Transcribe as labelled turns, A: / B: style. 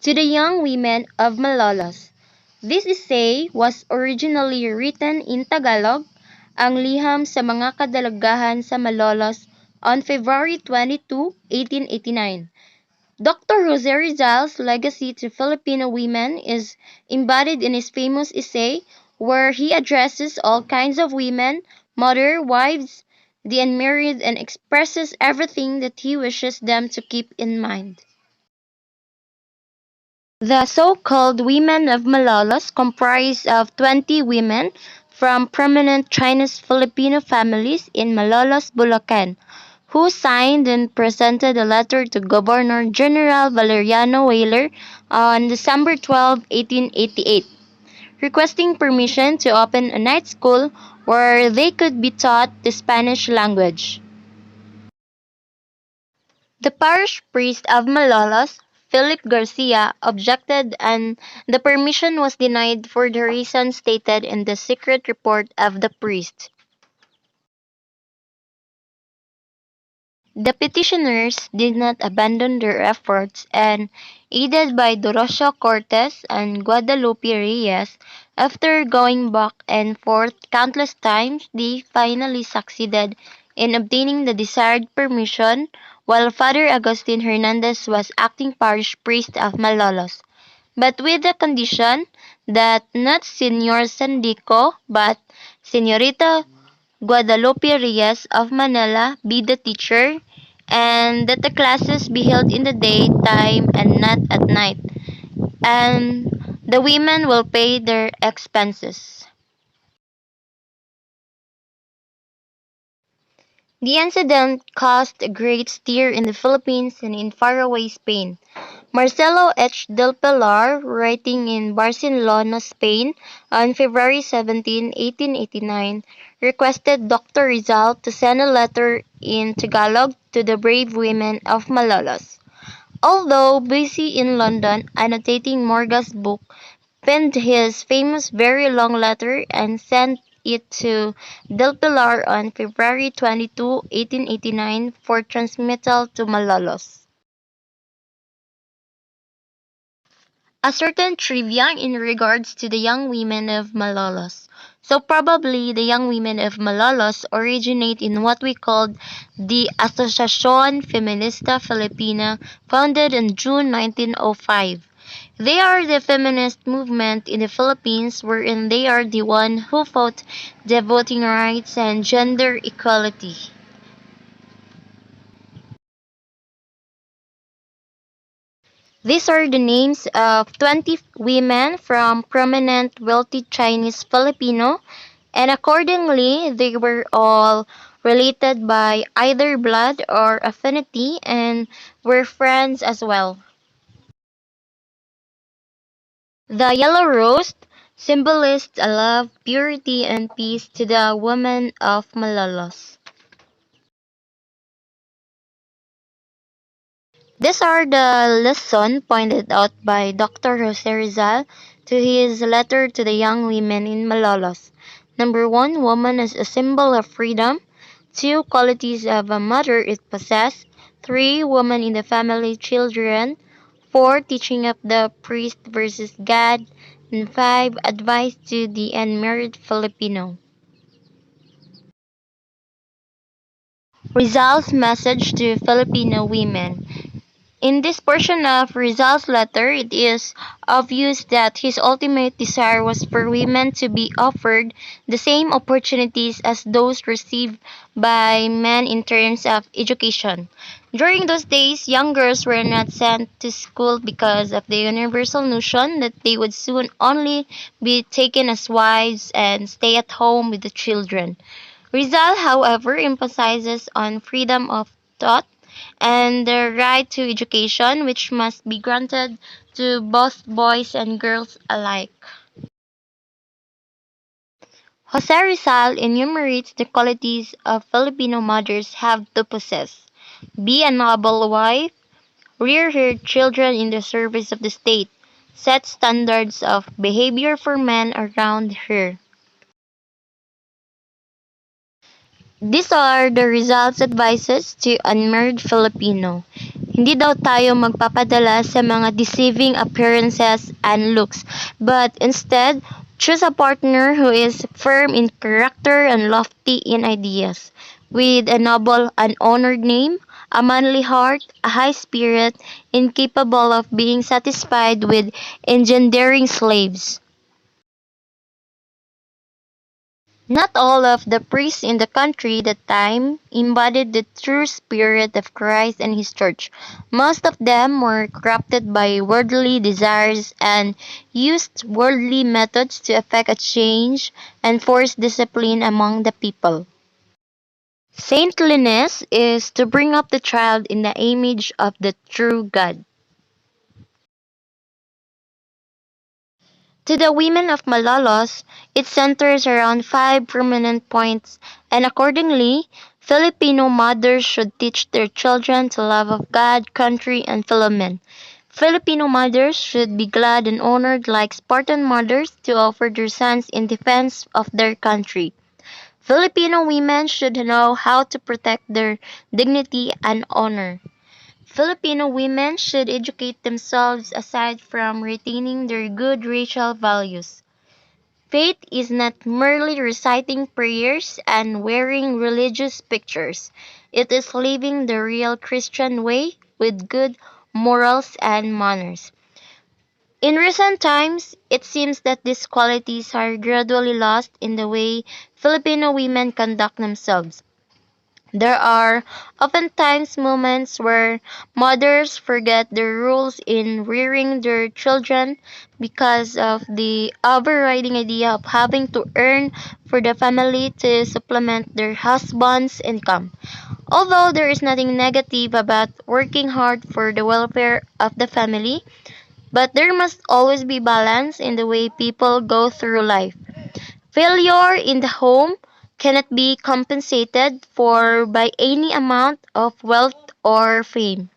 A: To the young women of Malolos. This essay was originally written in Tagalog, ang liham sa mga kadalagahan sa Malolos on February 22, 1889. Dr. Jose Rizal's legacy to Filipino women is embodied in his famous essay where he addresses all kinds of women, mother, wives, the unmarried, and expresses everything that he wishes them to keep in mind. The so-called women of Malolos comprise of 20 women from prominent Chinese Filipino families in Malolos, Bulacan, who signed and presented a letter to Governor General Valeriano Weyler on December 12, 1888, requesting permission to open a night school where they could be taught the Spanish language. The parish priest of Malolos, Philip Garcia, objected and the permission was denied for the reasons stated in the secret report of the priest. The petitioners did not abandon their efforts and, aided by Dorosio Cortes and Guadalupe Reyes, after going back and forth countless times, they finally succeeded in obtaining the desired permission while Father Agustin Hernandez was acting parish priest of Malolos, but with the condition that not Senor Sandico but Senorita Guadalupe Reyes of Manila be the teacher, and that the classes be held in the daytime and not at night, and the women will pay their expenses. The incident caused a great stir in the Philippines and in faraway Spain. Marcelo H. del Pilar, writing in Barcelona, Spain, on February 17, 1889, requested Dr. Rizal to send a letter in Tagalog to the brave women of Malolos. Although busy in London annotating Morga's book, penned his famous very long letter and sent it to Del Pilar on February 22, 1889 for transmittal to Malolos. A certain trivia in regards to the young women of Malolos. So probably the young women of Malolos originate in what we called the Asociacion Feminista Filipina, founded in June 1905. They are the feminist movement in the Philippines wherein they are the one who fought the voting rights and gender equality. These are the names of 20 women from prominent wealthy Chinese Filipino, and accordingly they were all related by either blood or affinity and were friends as well. The yellow rose symbolized a love, purity, and peace to the women of Malolos. These are the lessons pointed out by Dr. Jose Rizal to his letter to the young women in Malolos. Number one, woman is a symbol of freedom. Two, qualities of a mother it possesses. Three, woman in the family, children. Four, teaching of the priest versus God. And five, advice to the unmarried Filipino. Rizal's message to Filipino women. In this portion of Rizal's letter, it is obvious that his ultimate desire was for women to be offered the same opportunities as those received by men in terms of education. During those days, young girls were not sent to school because of the universal notion that they would soon only be taken as wives and stay at home with the children. Rizal, however, emphasizes on freedom of thought and the right to education, which must be granted to both boys and girls alike. Jose Rizal enumerates the qualities of Filipino mothers have to possess: be a noble wife, rear her children in the service of the state, set standards of behavior for men around her. These are the Rizal's advices to unmarried Filipino. Hindi daw tayo magpapadala sa mga deceiving appearances and looks, but instead, choose a partner who is firm in character and lofty in ideas, with a noble and honored name, a manly heart, a high spirit, incapable of being satisfied with engendering slaves. Not all of the priests in the country that time embodied the true spirit of Christ and his church. Most of them were corrupted by worldly desires and used worldly methods to effect a change and force discipline among the people. Saintliness is to bring up the child in the image of the true God. To the women of Malolos, it centers around five prominent points, and accordingly, Filipino mothers should teach their children to love of God, country, and fellow men. Filipino mothers should be glad and honored like Spartan mothers to offer their sons in defense of their country. Filipino women should know how to protect their dignity and honor. Filipino women should educate themselves aside from retaining their good racial values. Faith is not merely reciting prayers and wearing religious pictures. It is living the real Christian way with good morals and manners. In recent times, it seems that these qualities are gradually lost in the way Filipino women conduct themselves. There are oftentimes moments where mothers forget the rules in rearing their children because of the overriding idea of having to earn for the family to supplement their husband's income. Although there is nothing negative about working hard for the welfare of the family, but there must always be balance in the way people go through life. Failure in the home cannot be compensated for by any amount of wealth or fame.